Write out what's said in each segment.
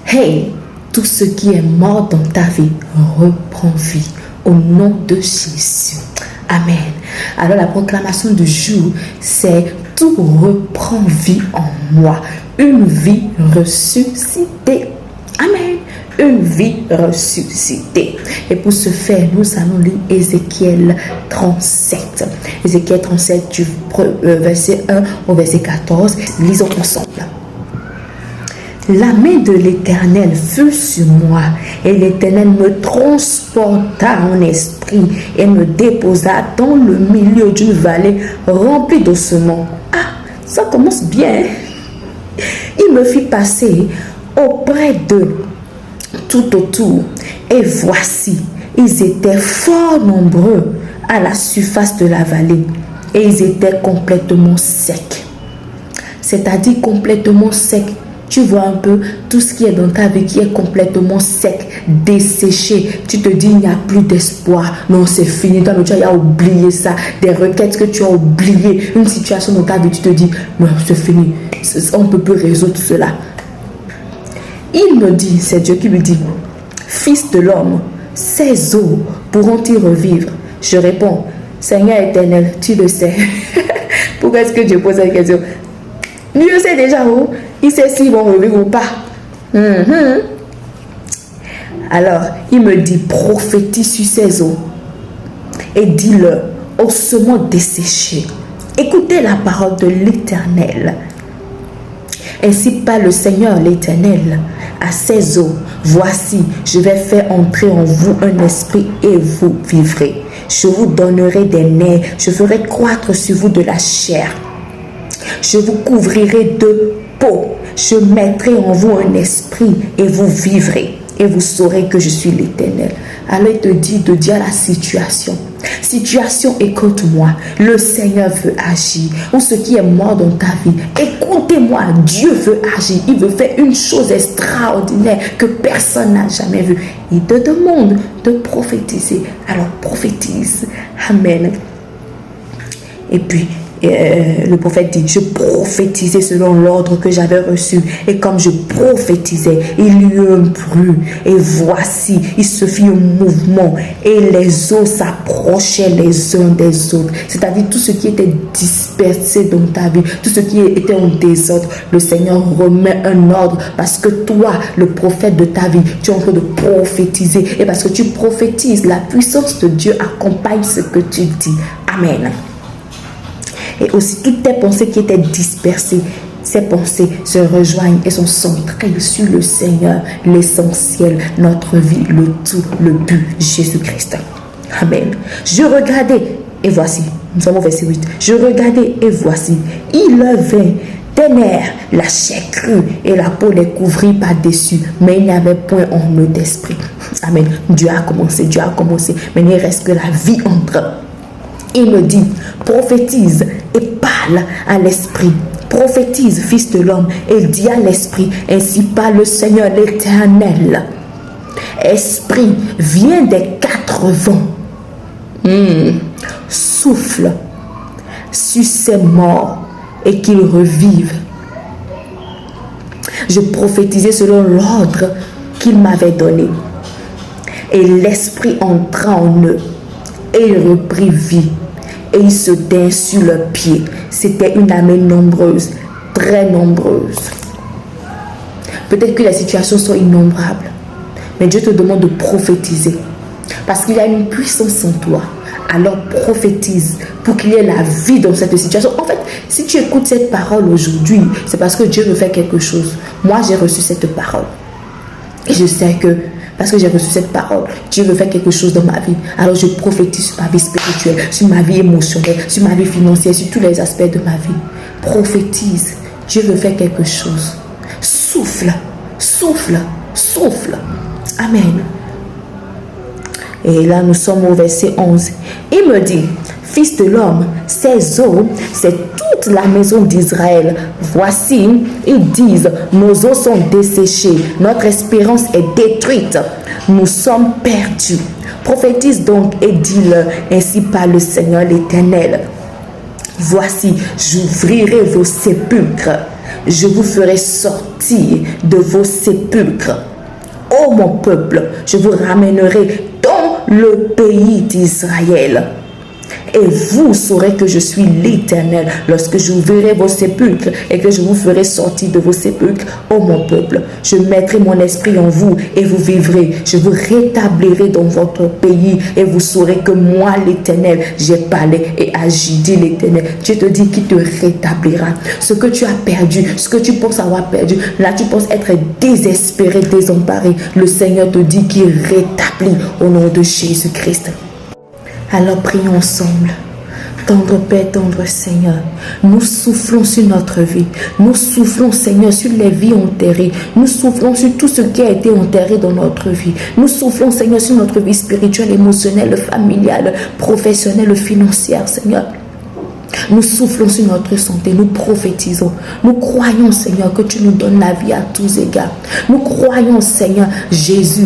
Hey, tout ce qui est mort dans ta vie reprend vie au nom de Jésus. Amen. Alors la proclamation du jour, c'est tout reprend vie en moi. Une vie ressuscitée. Amen. Une vie ressuscitée. Et pour ce faire, nous allons lire Ézéchiel 37. Ézéchiel 37 du verset 1 au verset 14. Lisons ensemble. La main de l'Éternel fut sur moi, et l'Éternel me transporta en esprit et me déposa dans le milieu d'une vallée remplie d'ossements. Ah, ça commence bien. Il me fit passer auprès d'eux tout autour, et voici, ils étaient fort nombreux à la surface de la vallée, et ils étaient complètement secs. C'est-à-dire complètement secs. Tu vois un peu tout ce qui est dans ta vie qui est complètement sec, desséché. Tu te dis, il n'y a plus d'espoir. Non, c'est fini. Toi, tu as oublié ça. Des requêtes que tu as oubliées. Une situation dans ta vie, tu te dis, non, c'est fini. On ne peut plus résoudre tout cela. Il me dit, c'est Dieu qui me dit, fils de l'homme, ces eaux pourront-ils revivre? Je réponds, Seigneur éternel, tu le sais. Pourquoi est-ce que Dieu pose cette question? Dieu sait déjà où. Il sait s'ils vont revivre ou pas. Alors, il me dit, prophétise sur ces eaux et dis-le, ossements desséchés. Écoutez la parole de l'Éternel. Ainsi parle le Seigneur l'Éternel à ces eaux. Voici, je vais faire entrer en vous un esprit et vous vivrez. Je vous donnerai des nerfs, je ferai croître sur vous de la chair. Je vous couvrirai de peau. Je mettrai en vous un esprit et vous vivrez. Et vous saurez que je suis l'Éternel. Alors il te dit de dire la situation. Situation, écoute-moi. Le Seigneur veut agir. Ou ce qui est mort dans ta vie. Écoutez-moi. Dieu veut agir. Il veut faire une chose extraordinaire que personne n'a jamais vue. Il te demande de prophétiser. Alors prophétise. Amen. Et puis, le prophète dit, je prophétisais selon l'ordre que j'avais reçu, et comme je prophétisais, il y eut un bruit, et voici, il se fit un mouvement, et les eaux s'approchaient les uns des autres, c'est-à-dire tout ce qui était dispersé dans ta vie, tout ce qui était en désordre, le Seigneur remet un ordre, parce que toi, le prophète de ta vie, tu es en train de prophétiser, et parce que tu prophétises, la puissance de Dieu accompagne ce que tu dis. Amen. Et aussi toutes tes pensées qui étaient dispersées, ces pensées se rejoignent et sont centrées sur le Seigneur, l'essentiel, notre vie, le tout, le but, Jésus-Christ. Amen. Je regardais et voici, nous sommes au verset 8. Je regardais et voici, il levait des nerfs, la chair crue et la peau les couvrit par-dessus, mais il n'y avait point en eux d'esprit. Amen. Dieu a commencé, mais il reste que la vie entre eux. Il me dit, prophétise et parle à l'esprit. Prophétise, fils de l'homme, et dis à l'esprit, ainsi parle le Seigneur l'Éternel. Esprit, viens des 4 vents. Souffle sur ces morts et qu'ils revivent. Je prophétisais selon l'ordre qu'il m'avait donné. Et l'esprit entra en eux. Et il reprit vie. Et ils se tinrent sur leurs pieds. C'était une armée nombreuse, très nombreuse. Peut-être que les situations sont innombrables. Mais Dieu te demande de prophétiser. Parce qu'il y a une puissance en toi. Alors prophétise pour qu'il y ait la vie dans cette situation. En fait, si tu écoutes cette parole aujourd'hui, c'est parce que Dieu veut faire quelque chose. Moi, j'ai reçu cette parole. Et je sais que parce que j'ai reçu cette parole, Dieu veut faire quelque chose dans ma vie. Alors je prophétise sur ma vie spirituelle, sur ma vie émotionnelle, sur ma vie financière, sur tous les aspects de ma vie. Prophétise. Dieu veut faire quelque chose. Souffle, souffle, souffle. Amen. Et là, nous sommes au verset 11. Il me dit, fils de l'homme, ces eaux, c'est toute la maison d'Israël. Voici, ils disent, nos eaux sont desséchées, notre espérance est détruite, nous sommes perdus. Prophétise donc et dis-le, ainsi parle le Seigneur l'Éternel. Voici, j'ouvrirai vos sépulcres, je vous ferai sortir de vos sépulcres. Ô mon peuple, je vous ramènerai dans le pays d'Israël. Et vous saurez que je suis l'Éternel lorsque j'ouvrirai vos sépulcres et que je vous ferai sortir de vos sépulcres, ô mon peuple. Je mettrai mon esprit en vous et vous vivrez. Je vous rétablirai dans votre pays et vous saurez que moi, l'Éternel, j'ai parlé et agi, dit l'Éternel. Dieu te dit qu'il te rétablira. Ce que tu as perdu, ce que tu penses avoir perdu, là tu penses être désespéré, désemparé. Le Seigneur te dit qu'il rétablit au nom de Jésus-Christ. Alors prions ensemble. Tendre Père, tendre Seigneur, nous soufflons sur notre vie. Nous soufflons, Seigneur, sur les vies enterrées. Nous soufflons sur tout ce qui a été enterré dans notre vie. Nous soufflons, Seigneur, sur notre vie spirituelle, émotionnelle, familiale, professionnelle, financière, Seigneur. Nous soufflons sur notre santé, nous prophétisons. Nous croyons, Seigneur, que tu nous donnes la vie à tous égards. Nous croyons, Seigneur, Jésus,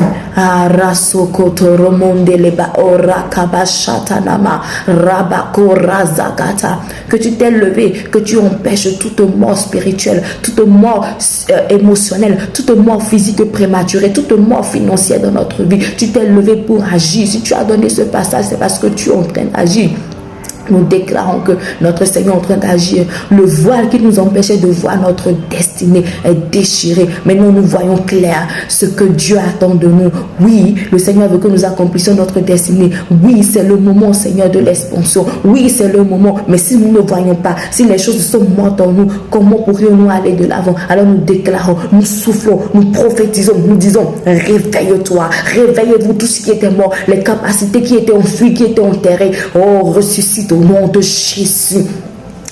que tu t'es levé, que tu empêches toute mort spirituelle, toute mort émotionnelle, toute mort physique prématurée, toute mort financière dans notre vie. Tu t'es levé pour agir. Si tu as donné ce passage, c'est parce que tu es en train d'agir. Nous déclarons que notre Seigneur est en train d'agir. Le voile qui nous empêchait de voir notre destinée est déchiré. Maintenant, nous voyons clair ce que Dieu attend de nous. Oui, le Seigneur veut que nous accomplissions notre destinée. Oui, c'est le moment, Seigneur, de l'expansion. Oui, c'est le moment. Mais si nous ne voyons pas, si les choses sont mortes en nous, comment pourrions-nous aller de l'avant? Alors nous déclarons, nous soufflons, nous prophétisons, nous disons, réveille-toi, réveillez-vous, tout ce qui était mort, les capacités qui étaient enfuies, qui étaient enterrées. Oh, ressuscite au nom de Jésus.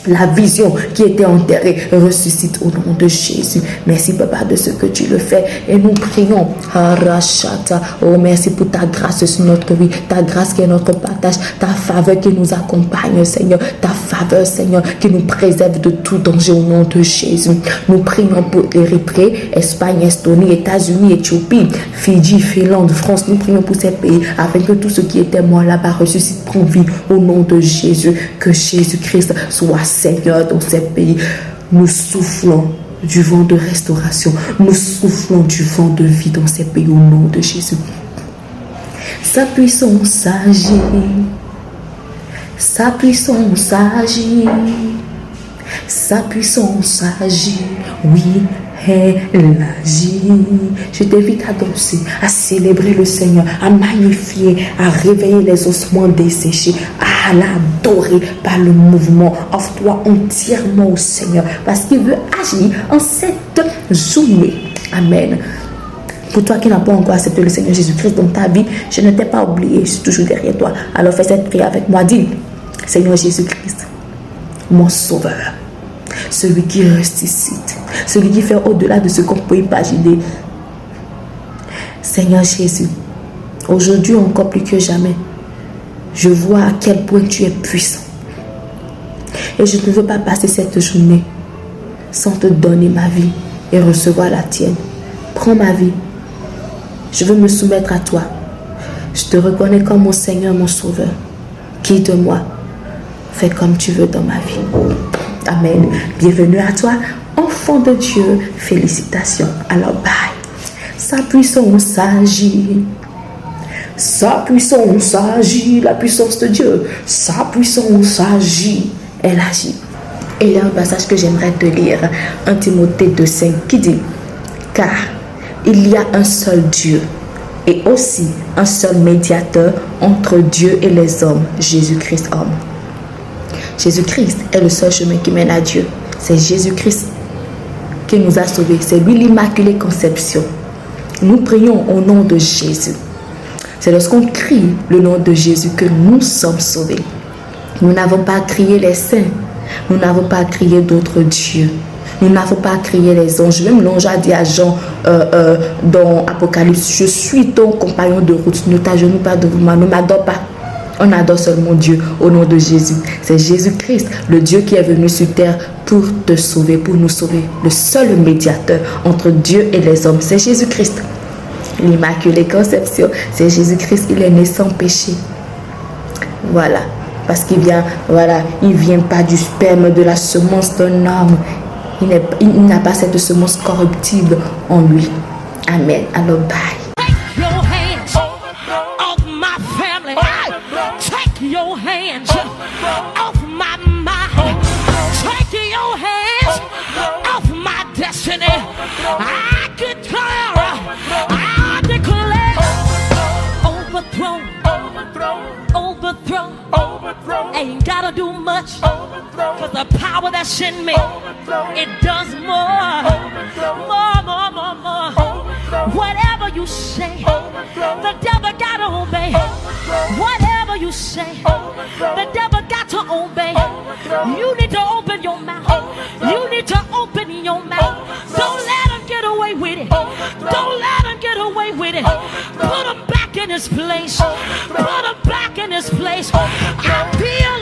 La vision qui était enterrée ressuscite au nom de Jésus. Merci, Papa, de ce que tu le fais. Et nous prions. Oh, merci pour ta grâce sur notre vie. Ta grâce qui est notre partage. Ta faveur qui nous accompagne, Seigneur. Ta faveur, Seigneur, qui nous préserve de tout danger au nom de Jésus. Nous prions pour l'Érythrée, Espagne, Estonie, États-Unis, Éthiopie, Fidji, Finlande, France. Nous prions pour ces pays afin que tout ce qui était mort là-bas ressuscite pour vie au nom de Jésus. Que Jésus-Christ soit Seigneur dans ces pays. Nous soufflons du vent de restauration. Nous soufflons du vent de vie dans ces pays au nom de Jésus. Sa puissance agit. Sa puissance agit. Sa puissance agit. Oui, elle agit. Je t'invite à danser, à célébrer le Seigneur, à magnifier, à réveiller les ossements desséchés, à l'adorer par le mouvement. Offre-toi entièrement au Seigneur parce qu'il veut agir en cette journée. Amen. Pour toi qui n'as pas encore accepté le Seigneur Jésus-Christ dans ta vie, je ne t'ai pas oublié, je suis toujours derrière toi. Alors fais cette prière avec moi. Dis, Seigneur Jésus-Christ, mon sauveur, celui qui ressuscite, celui qui fait au-delà de ce qu'on peut imaginer. Seigneur Jésus, aujourd'hui encore plus que jamais, je vois à quel point tu es puissant. Et je ne veux pas passer cette journée sans te donner ma vie et recevoir la tienne. Prends ma vie. Je veux me soumettre à toi. Je te reconnais comme mon Seigneur, mon Sauveur. Guide-moi. Fais comme tu veux dans ma vie. Amen. Bienvenue à toi, enfant de Dieu. Félicitations. Alors, bye. Sa puissance agit. Sa puissance agit. La puissance de Dieu. Sa puissance agit. Elle agit. Et il y a un passage que j'aimerais te lire. 1 Timothée 2,5 qui dit: car il y a un seul Dieu et aussi un seul médiateur entre Dieu et les hommes, Jésus-Christ homme. Jésus-Christ est le seul chemin qui mène à Dieu. C'est Jésus-Christ qui nous a sauvés. C'est lui l'Immaculée Conception. Nous prions au nom de Jésus. C'est lorsqu'on crie le nom de Jésus que nous sommes sauvés. Nous n'avons pas crié les saints. Nous n'avons pas crié d'autres dieux. Nous n'avons pas crié les anges. Même l'ange a dit à Jean dans Apocalypse: je suis ton compagnon de route. Ne t'agenouille pas devant moi. Ne m'adore pas. On adore seulement Dieu au nom de Jésus. C'est Jésus-Christ, le Dieu qui est venu sur terre pour te sauver, pour nous sauver. Le seul médiateur entre Dieu et les hommes, c'est Jésus-Christ. L'Immaculée Conception, c'est Jésus-Christ. Il est né sans péché. Voilà. Parce qu'il vient, voilà, il vient pas du sperme, de la semence d'un homme. Il n'a pas cette semence corruptible en lui. Amen. Alors, bye. Take your hands off my family. Take your hands off my mind. Take your hands off my destiny. I declare, overthrow. Ain't gotta do much, cause the power that's in me, it does more. Whatever you say, the devil gotta obey. Whatever you say, the devil got to obey. You need to open your mouth. You need to open your mouth. Don't let him get away with it. Don't let him get away with it. Put him back in his place. Put him back in his place. I feel